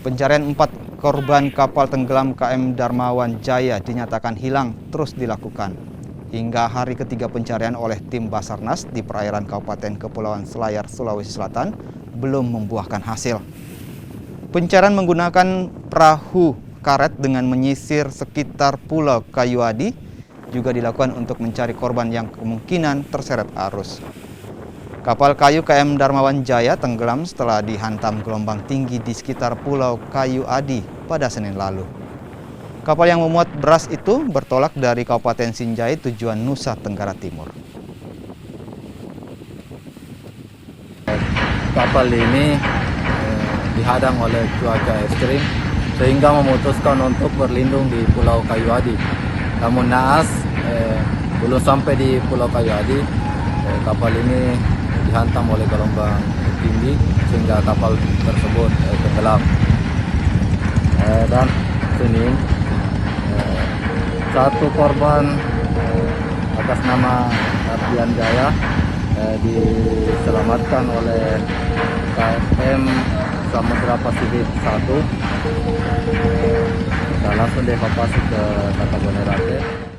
Pencarian 4 korban kapal tenggelam KM Darmawan Jaya dinyatakan hilang terus dilakukan. Hingga hari ketiga pencarian oleh tim Basarnas di perairan Kabupaten Kepulauan Selayar, Sulawesi Selatan belum membuahkan hasil. Pencarian menggunakan perahu karet dengan menyisir sekitar Pulau Kayuadi juga dilakukan untuk mencari korban yang kemungkinan terseret arus. Kapal kayu KM Darmawan Jaya tenggelam setelah dihantam gelombang tinggi di sekitar Pulau Kayuadi pada Senin lalu. Kapal yang memuat beras itu bertolak dari Kabupaten Sinjai tujuan Nusa Tenggara Timur. Kapal ini dihadang oleh cuaca ekstrim sehingga memutuskan untuk berlindung di Pulau Kayuadi. Namun naas belum sampai di Pulau Kayuadi, kapal ini dihantam oleh gelombang tinggi sehingga kapal tersebut tenggelam. Dan Senin satu korban atas nama Ardian Jaya diselamatkan oleh KM Samudra Pasifik 1 dan langsung dievakuasi ke Takabonerate.